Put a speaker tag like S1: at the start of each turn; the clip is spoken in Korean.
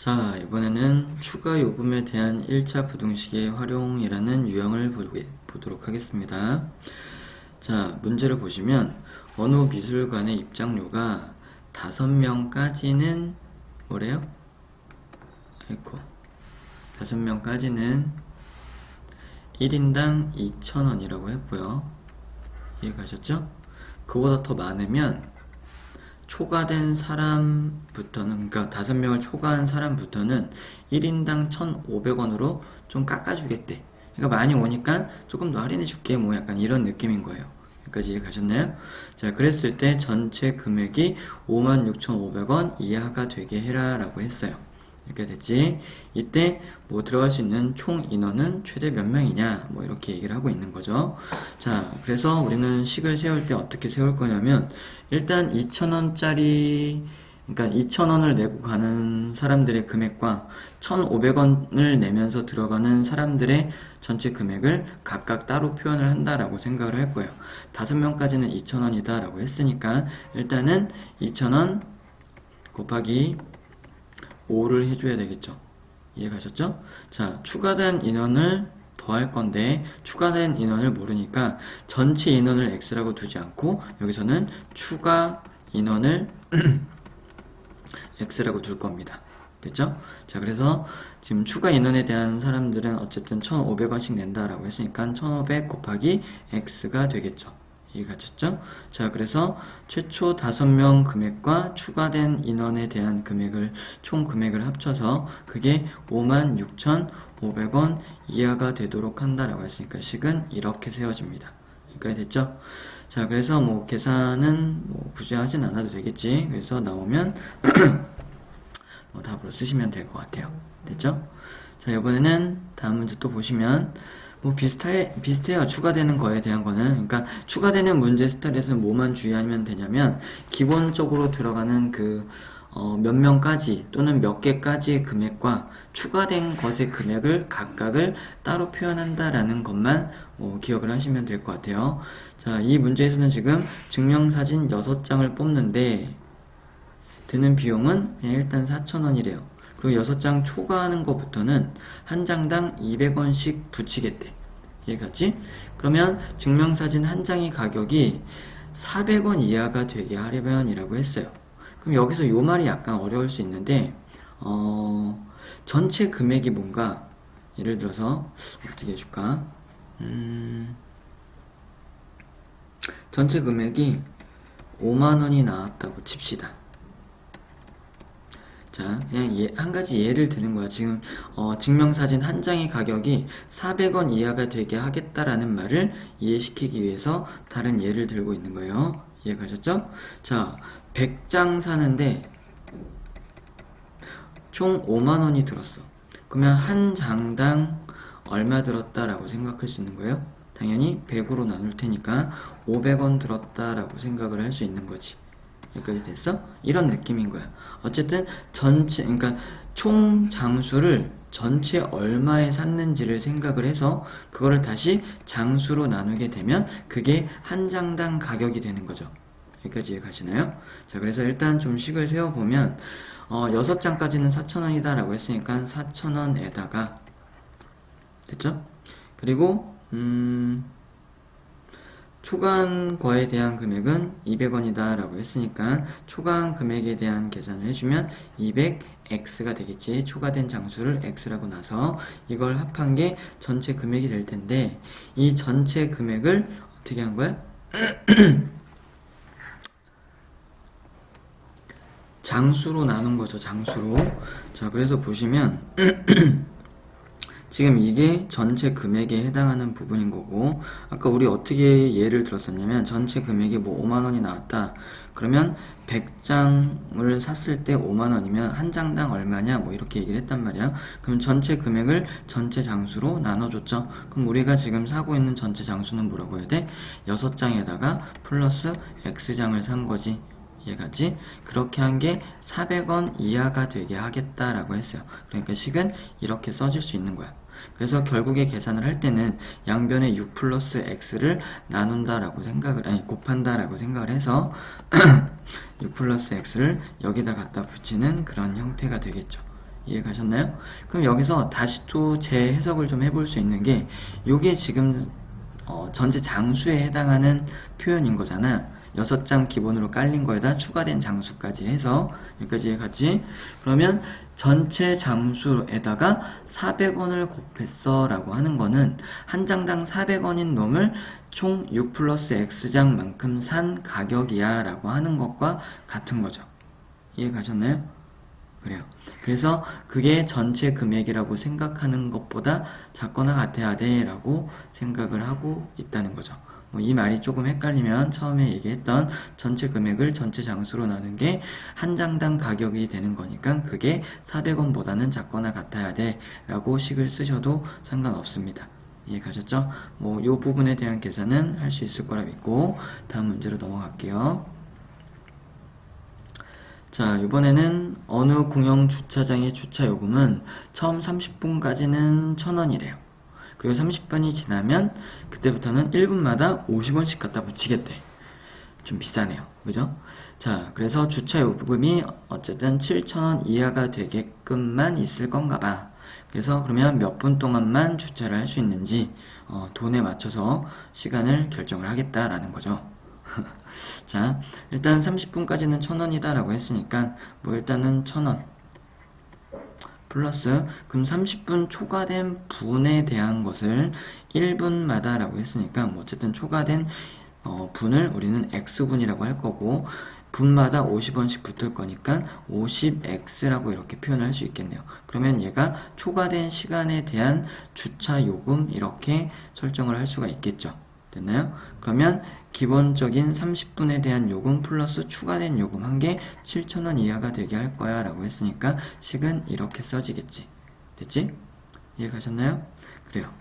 S1: 자, 이번에는 추가 요금에 대한 1차 부등식의 활용이라는 유형을 보도록 하겠습니다. 자, 문제를 보시면 어느 미술관의 입장료가 5명까지는 뭐래요? 아이고, 5명까지는 1인당 2,000원이라고 했고요. 이해가셨죠? 그보다 더 많으면 초과된 사람부터는, 그러니까 5명을 초과한 사람부터는 1인당 1,500원으로 좀 깎아주겠대. 그러니까 많이 오니까 조금 더 할인해줄게, 뭐 약간 이런 느낌인 거예요. 여기까지 이해 가셨나요? 자, 그랬을 때 전체 금액이 56,500원 이하가 되게 해라 라고 했어요. 이렇게 됐지. 이때 뭐 들어갈 수 있는 총 인원은 최대 몇 명이냐, 뭐 이렇게 얘기를 하고 있는 거죠. 자, 그래서 우리는 식을 세울 때 어떻게 세울 거냐면, 일단 2,000원짜리, 그러니까 2,000원을 내고 가는 사람들의 금액과 1,500원을 내면서 들어가는 사람들의 전체 금액을 각각 따로 표현을 한다라고 생각을 할 거예요. 5명까지는 2,000원이다 라고 했으니까 일단은 2,000원 곱하기 5를 해줘야 되겠죠. 이해가셨죠? 자, 추가된 인원을 더할 건데 추가된 인원을 모르니까 전체 인원을 x라고 두지 않고 여기서는 추가 인원을 x라고 둘 겁니다. 됐죠? 자, 그래서 지금 추가 인원에 대한 사람들은 어쨌든 1,500원씩 낸다라고 했으니까 1,500 곱하기 x가 되겠죠. 이해가셨죠? 자, 그래서 최초 5명 금액과 추가된 인원에 대한 금액을, 총 금액을 합쳐서 그게 56,500원 이하가 되도록 한다라고 했으니까 식은 이렇게 세워집니다. 여기까지 됐죠? 자, 그래서 뭐 계산은 뭐 굳이 하진 않아도 되겠지. 그래서 나오면 뭐 답으로 쓰시면 될 것 같아요. 됐죠? 자, 이번에는 다음 문제 또 보시면 뭐 비슷해요. 추가되는 거에 대한 거는. 그러니까 추가되는 문제 스타일에서는 뭐만 주의하면 되냐면 기본적으로 들어가는 몇 명까지 또는 몇 개까지의 금액과 추가된 것의 금액을 각각을 따로 표현한다라는 것만 기억을 하시면 될 것 같아요. 자, 이 문제에서는 지금 증명사진 6장을 뽑는데 드는 비용은 그냥 일단 4,000원이래요. 그리고 6장 초과하는 것부터는 한 장당 200원씩 붙이겠대. 이해갔지? 그러면 증명사진 한 장의 가격이 400원 이하가 되게 하려면 이라고 했어요. 그럼 여기서 요 말이 약간 어려울 수 있는데 전체 금액이 뭔가, 예를 들어서 어떻게 해줄까? 전체 금액이 5만원이 나왔다고 칩시다. 자, 그냥 한 가지 예를 드는 거야. 지금 증명사진 한 장의 가격이 400원 이하가 되게 하겠다라는 말을 이해시키기 위해서 다른 예를 들고 있는 거예요. 이해 가셨죠? 자, 100장 사는데 총 5만원이 들었어. 그러면 한 장당 얼마 들었다라고 생각할 수 있는 거예요? 당연히 100으로 나눌 테니까 500원 들었다라고 생각을 할 수 있는 거지. 여기까지 됐어? 이런 느낌인 거야. 어쨌든 전체, 그러니까 총 장수를 전체 얼마에 샀는지를 생각을 해서 그거를 다시 장수로 나누게 되면 그게 한 장당 가격이 되는 거죠. 여기까지 이해가시나요? 자, 그래서 일단 좀 식을 세워보면 6장까지는 4,000원이다 라고 했으니까 4,000원에다가 됐죠? 그리고 초과한 거에 대한 금액은 200원이다 라고 했으니까 초과한 금액에 대한 계산을 해주면 200x가 되겠지. 초과된 장수를 x라고 나서 이걸 합한 게 전체 금액이 될 텐데 이 전체 금액을 어떻게 한 거야? 장수로 나눈 거죠. 장수로. 자, 그래서 보시면 지금 이게 전체 금액에 해당하는 부분인 거고, 아까 우리 어떻게 예를 들었었냐면 전체 금액이 뭐 5만원이 나왔다. 그러면 100장을 샀을 때 5만원이면 한 장당 얼마냐, 뭐 이렇게 얘기를 했단 말이야. 그럼 전체 금액을 전체 장수로 나눠줬죠. 그럼 우리가 지금 사고 있는 전체 장수는 뭐라고 해야 돼? 6장에다가 플러스 x장을 산 거지. 이해가지? 그렇게 한 게 400원 이하가 되게 하겠다라고 했어요. 그러니까 식은 이렇게 써줄 수 있는 거야. 그래서 결국에 계산을 할 때는 양변에 6 플러스 x를 나눈다라고 곱한다라고 생각을 해서 6 플러스 x를 여기다 갖다 붙이는 그런 형태가 되겠죠. 이해 가셨나요? 그럼 여기서 다시 또 재해석을 좀 해볼 수 있는 게 요게 지금 전체 장수에 해당하는 표현인 거잖아. 6장 기본으로 깔린 거에다 추가된 장수까지 해서 여기까지 같이. 그러면 전체 장수에다가 400원을 곱했어 라고 하는 거는 한 장당 400원인 놈을 총 6 플러스 X장만큼 산 가격이야 라고 하는 것과 같은 거죠. 이해 가셨나요? 그래요. 그래서 그게 전체 금액이라고 생각하는 것보다 작거나 같아야 돼 라고 생각을 하고 있다는 거죠. 뭐 이 말이 조금 헷갈리면 처음에 얘기했던 전체 금액을 전체 장수로 나눈 게 한 장당 가격이 되는 거니까 그게 400원보다는 작거나 같아야 돼 라고 식을 쓰셔도 상관없습니다. 이해 가셨죠? 뭐 요 부분에 대한 계산은 할 수 있을 거라 믿고 다음 문제로 넘어갈게요. 자, 이번에는 어느 공영 주차장의 주차 요금은 처음 30분까지는 1,000원이래요. 그리고 30분이 지나면 그때부터는 1분마다 50원씩 갖다 붙이겠대. 좀 비싸네요. 그죠? 자, 그래서 주차 요금이 어쨌든 7,000원 이하가 되게끔만 있을 건가 봐. 그래서 그러면 몇 분 동안만 주차를 할 수 있는지 돈에 맞춰서 시간을 결정을 하겠다라는 거죠. 자, 일단 30분까지는 1,000원이다 라고 했으니까 뭐 일단은 1,000원 플러스 그럼 30분 초과된 분에 대한 것을 1분마다 라고 했으니까 뭐 어쨌든 초과된 분을 우리는 X분이라고 할 거고 분마다 50원씩 붙을 거니까 50X라고 이렇게 표현을 할 수 있겠네요. 그러면 얘가 초과된 시간에 대한 주차 요금 이렇게 설정을 할 수가 있겠죠. 됐나요? 그러면 기본적인 30분에 대한 요금 플러스 추가된 요금 한 개 7,000원 이하가 되게 할 거야 라고 했으니까 식은 이렇게 써지겠지. 됐지? 이해 가셨나요? 그래요.